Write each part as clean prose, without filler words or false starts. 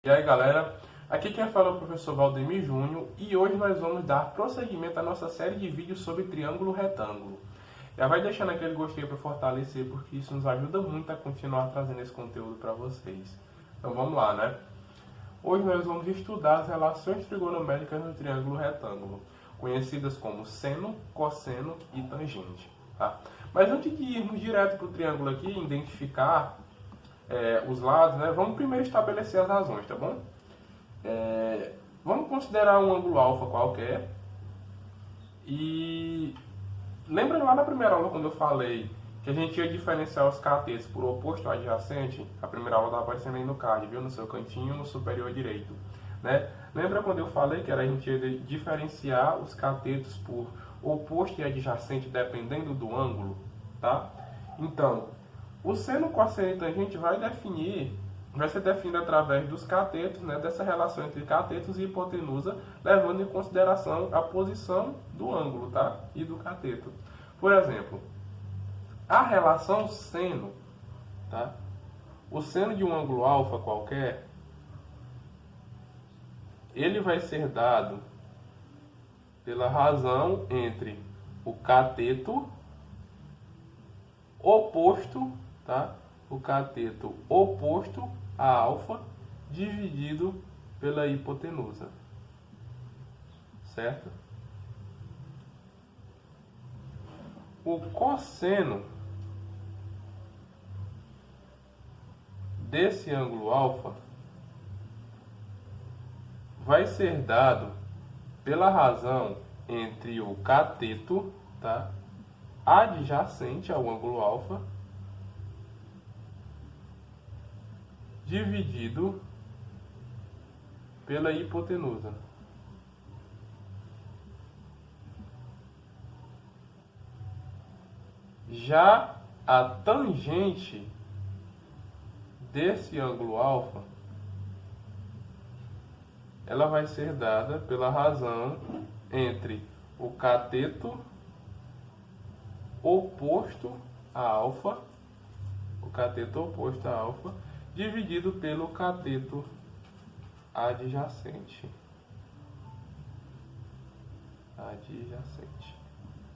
E aí galera, aqui quem fala é o professor Valdemir Júnior e hoje nós vamos dar prosseguimento à nossa série de vídeos sobre triângulo retângulo. Já vai deixando aquele gostei para fortalecer porque isso nos ajuda muito a continuar trazendo esse conteúdo para vocês. Então vamos lá, né? Hoje nós vamos estudar as relações trigonométricas no triângulo retângulo, conhecidas como seno, cosseno e tangente. Tá? Mas antes de irmos direto para o triângulo aqui, identificar os lados, né? Vamos primeiro estabelecer as razões, tá bom? Vamos considerar um ângulo alfa qualquer. E lembra lá na primeira aula quando eu falei que a gente ia diferenciar os catetos por oposto adjacente? A primeira aula está aparecendo aí no card, viu? No seu cantinho superior direito. Né? Lembra quando eu falei que a gente ia diferenciar os catetos por oposto e adjacente dependendo do ângulo? Tá? Então, o seno, cosseno e tangente vai ser definido através dos catetos, né, dessa relação entre catetos e hipotenusa, levando em consideração a posição do ângulo, tá, e do cateto. Por exemplo, a relação seno, tá, o seno de um ângulo alfa qualquer, ele vai ser dado pela razão entre o cateto oposto, tá? O cateto oposto a alfa dividido pela hipotenusa, certo? O cosseno desse ângulo alfa vai ser dado pela razão entre o cateto, tá, adjacente ao ângulo alfa dividido pela hipotenusa. Já a tangente desse ângulo alfa, ela vai ser dada pela razão entre o cateto oposto a alfa, dividido pelo cateto adjacente.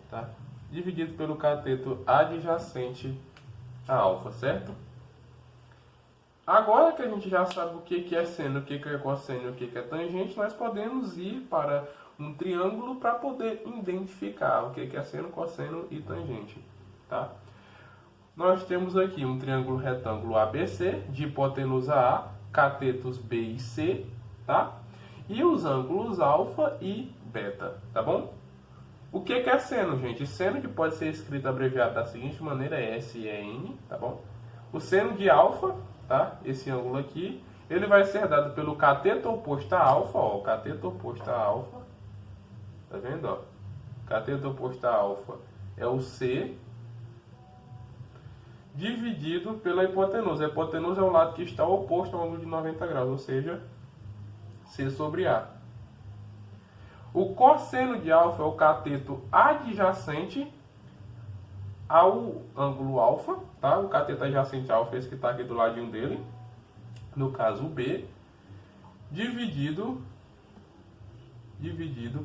Tá? Dividido pelo cateto adjacente a alfa, certo? Agora que a gente já sabe o que é seno, o que é cosseno e o que é tangente, nós podemos ir para um triângulo para poder identificar o que é seno, cosseno e tangente. Tá? Nós temos aqui um triângulo retângulo ABC, de hipotenusa A, catetos B e C, tá? E os ângulos alfa e beta, tá bom? O que é seno, gente? Seno, que pode ser escrito abreviado da seguinte maneira, é SEN, tá bom? O seno de alfa, tá? Esse ângulo aqui, ele vai ser dado pelo cateto oposto a alfa, ó, o cateto oposto a alfa, tá vendo, ó? Cateto oposto a alfa é o C, dividido pela hipotenusa. A hipotenusa é o lado que está oposto ao ângulo de 90 graus, ou seja, C sobre A. O cosseno de alfa é o cateto adjacente ao ângulo alfa, tá? O cateto adjacente a alfa é esse que está aqui do ladinho dele, no caso o B, dividido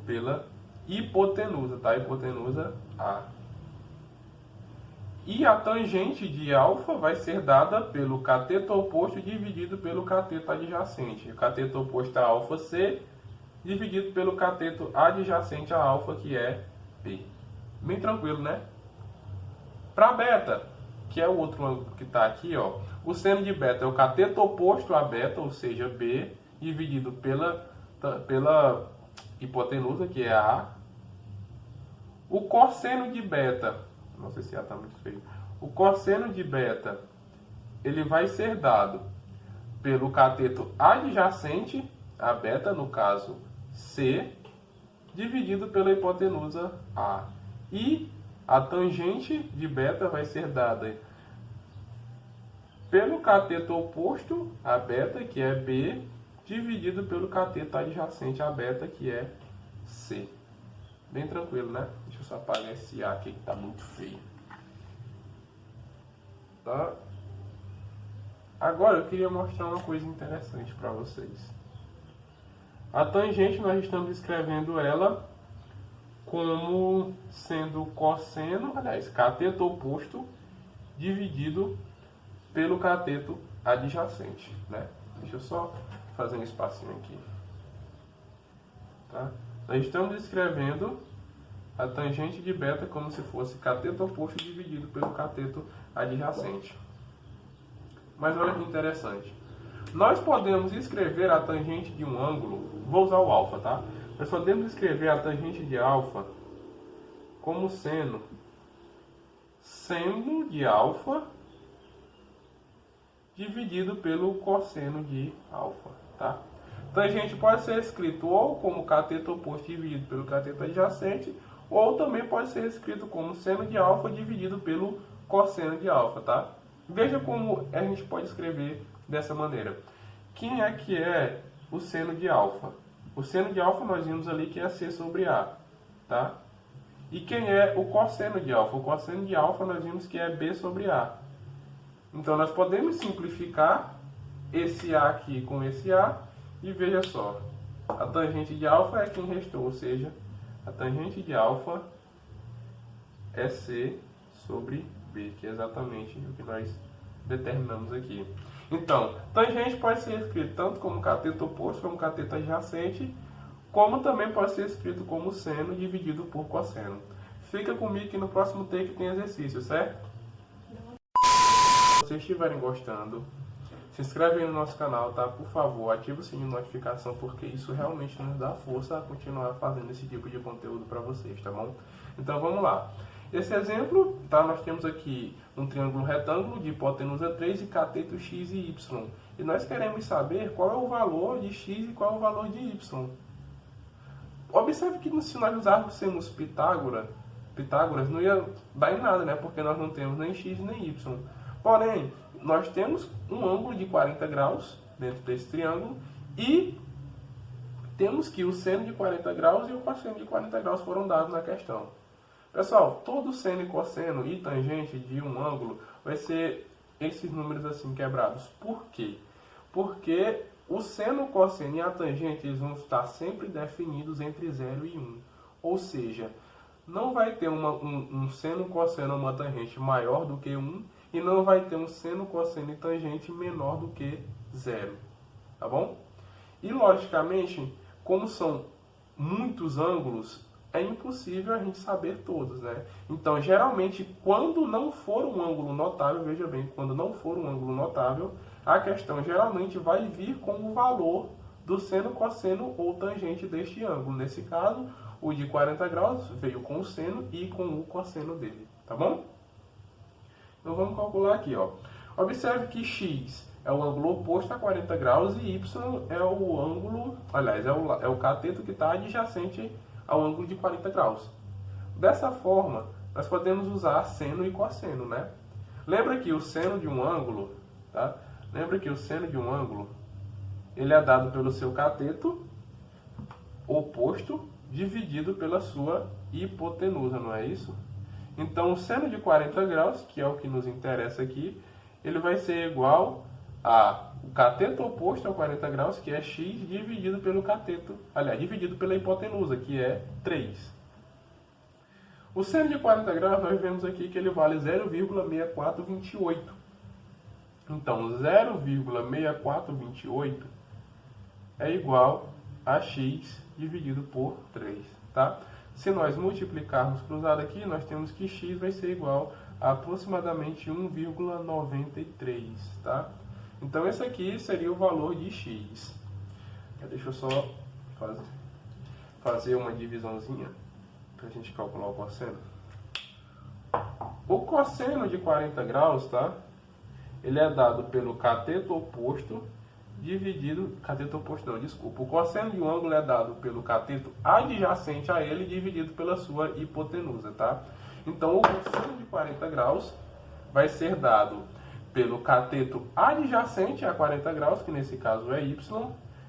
pela hipotenusa, tá? Hipotenusa A. E a tangente de alfa vai ser dada pelo cateto oposto dividido pelo cateto adjacente. O cateto oposto a alfa C dividido pelo cateto adjacente a alfa, que é B. Bem tranquilo, né? Para beta, que é o outro ângulo que está aqui, ó, o seno de beta é o cateto oposto a beta, ou seja, B, dividido pela hipotenusa, que é A. O cosseno de beta, não sei se está muito feio. O cosseno de beta, ele vai ser dado pelo cateto adjacente a beta, no caso C, dividido pela hipotenusa A. E a tangente de beta vai ser dada pelo cateto oposto a beta, que é B, dividido pelo cateto adjacente a beta, que é C. Bem tranquilo, né? Deixa eu só apagar esse A aqui que está muito feio. Tá? Agora eu queria mostrar uma coisa interessante para vocês. A tangente nós estamos escrevendo ela como sendo cosseno, aliás, cateto oposto dividido pelo cateto adjacente, né? Deixa eu só fazer um espacinho aqui. Tá? Nós estamos escrevendo a tangente de beta como se fosse cateto oposto dividido pelo cateto adjacente. Mas olha que interessante. Nós podemos escrever a tangente de um ângulo, vou usar o alfa, tá? Nós podemos escrever a tangente de alfa como seno de alfa dividido pelo cosseno de alfa, tá? Tangente pode ser escrito ou como cateto oposto dividido pelo cateto adjacente, ou também pode ser escrito como seno de alfa dividido pelo cosseno de alfa, tá? Veja como a gente pode escrever dessa maneira. Quem é que é o seno de alfa? O seno de alfa nós vimos ali que é C sobre A, tá? E quem é o cosseno de alfa? O cosseno de alfa nós vimos que é B sobre A. Então nós podemos simplificar esse A aqui com esse A e veja só. A tangente de alfa é quem restou, ou seja, a tangente de alfa é C sobre B, que é exatamente o que nós determinamos aqui. Então, tangente pode ser escrito tanto como cateto oposto como cateto adjacente, como também pode ser escrito como seno dividido por cosseno. Fica comigo que no próximo take tem exercício, certo? Se vocês estiverem gostando, se inscreve aí no nosso canal, tá? Por favor, ativa o sininho de notificação, porque isso realmente nos dá força a continuar fazendo esse tipo de conteúdo para vocês, tá bom? Então vamos lá. Esse exemplo, tá? Nós temos aqui um triângulo retângulo de hipotenusa 3 e cateto x e y. E nós queremos saber qual é o valor de x e qual é o valor de y. Observe que se nós usássemos Pitágoras não ia dar em nada, né? Porque nós não temos nem x nem y. Porém, nós temos um ângulo de 40 graus dentro desse triângulo e temos que o seno de 40 graus e o cosseno de 40 graus foram dados na questão. Pessoal, todo seno e cosseno e tangente de um ângulo vai ser esses números assim quebrados. Por quê? Porque o seno, o cosseno e a tangente eles vão estar sempre definidos entre 0 e 1. Ou seja, não vai ter um seno, cosseno ou uma tangente maior do que 1 e não vai ter um seno, cosseno e tangente menor do que 0. Tá bom? E logicamente, como são muitos ângulos, é impossível a gente saber todos, né? Então, geralmente, quando não for um ângulo notável, veja bem, quando não for um ângulo notável, a questão geralmente vai vir com o valor do seno, cosseno ou tangente deste ângulo. Nesse caso, o de 40 graus veio com o seno e com o cosseno dele, tá bom? Então, vamos calcular aqui, ó. Observe que x é o ângulo oposto a 40 graus e y é o ângulo, aliás, é o cateto que está adjacente ao ângulo de 40 graus. Dessa forma, nós podemos usar seno e cosseno, né? Lembra que o seno de um ângulo, tá? Lembra que o seno de um ângulo, ele é dado pelo seu cateto oposto dividido pela sua hipotenusa, não é isso? Então, o seno de 40 graus, que é o que nos interessa aqui, ele vai ser igual a o cateto oposto a 40 graus, que é x, dividido pelo cateto, aliás, dividido pela hipotenusa, que é 3. O seno de 40 graus, nós vemos aqui que ele vale 0,6428. Então, 0,6428 é igual a x dividido por 3, tá? Se nós multiplicarmos cruzado aqui, nós temos que x vai ser igual a aproximadamente 1,93, tá? Então, esse aqui seria o valor de x. Deixa eu só fazer uma divisãozinha para a gente calcular o cosseno. O cosseno de 40 graus, tá? Ele é dado pelo cateto oposto dividido... Cateto oposto não, desculpa. O cosseno de um ângulo é dado pelo cateto adjacente a ele dividido pela sua hipotenusa, tá? Então, o cosseno de 40 graus vai ser dado pelo cateto adjacente a 40 graus, que nesse caso é y,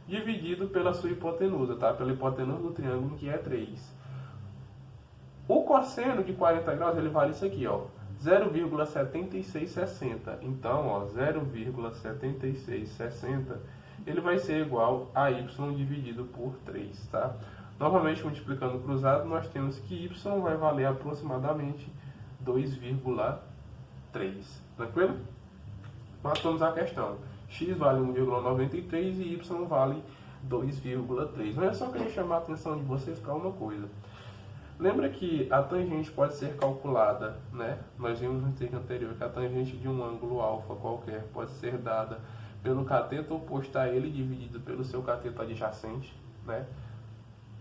dividido pela sua hipotenusa, tá? Pela hipotenusa do triângulo, que é 3. O cosseno de 40 graus, ele vale isso aqui, ó. 0,7660. Então, ó, 0,7660 ele vai ser igual a y dividido por 3, tá? Novamente, multiplicando cruzado, nós temos que y vai valer aproximadamente 2,3. Tranquilo? Matamos a questão. X vale 1,93 e y vale 2,3. Mas eu só queria chamar a atenção de vocês para uma coisa. Lembra que a tangente pode ser calculada, né? Nós vimos no item anterior que a tangente de um ângulo alfa qualquer pode ser dada pelo cateto oposto a ele dividido pelo seu cateto adjacente, né?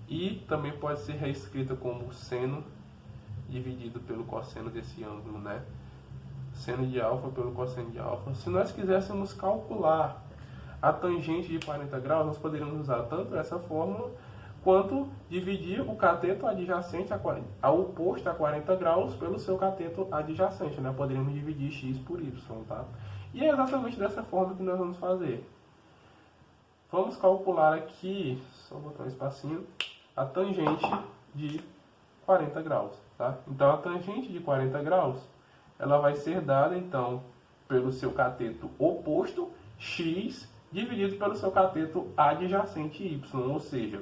E também pode ser reescrita como seno dividido pelo cosseno desse ângulo, né? Seno de alfa pelo cosseno de alfa. Se nós quiséssemos calcular a tangente de 40 graus, nós poderíamos usar tanto essa fórmula quanto dividir o cateto adjacente ao oposto a 40 graus pelo seu cateto adjacente, né? Poderíamos dividir x por y, tá? E é exatamente dessa forma que nós vamos fazer. Vamos calcular aqui, só botar um espacinho, a tangente de 40 graus, tá? Então a tangente de 40 graus, ela vai ser dada então pelo seu cateto oposto x dividido pelo seu cateto adjacente y, ou seja,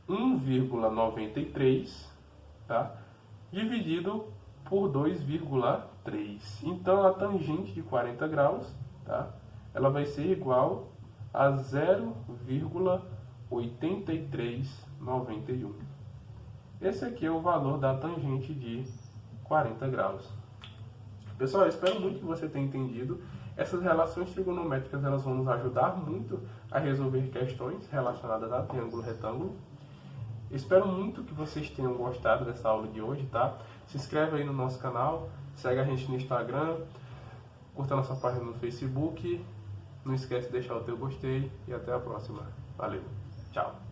1,93, tá? Dividido por 2,3. Então a tangente de 40 graus, tá? Ela vai ser igual a 0,8391. Esse aqui é o valor da tangente de 40 graus. Pessoal, eu espero muito que você tenha entendido. Essas relações trigonométricas elas vão nos ajudar muito a resolver questões relacionadas a triângulo retângulo. Espero muito que vocês tenham gostado dessa aula de hoje, tá? Se inscreve aí no nosso canal, segue a gente no Instagram, curta a nossa página no Facebook, não esquece de deixar o teu gostei e até a próxima. Valeu, tchau!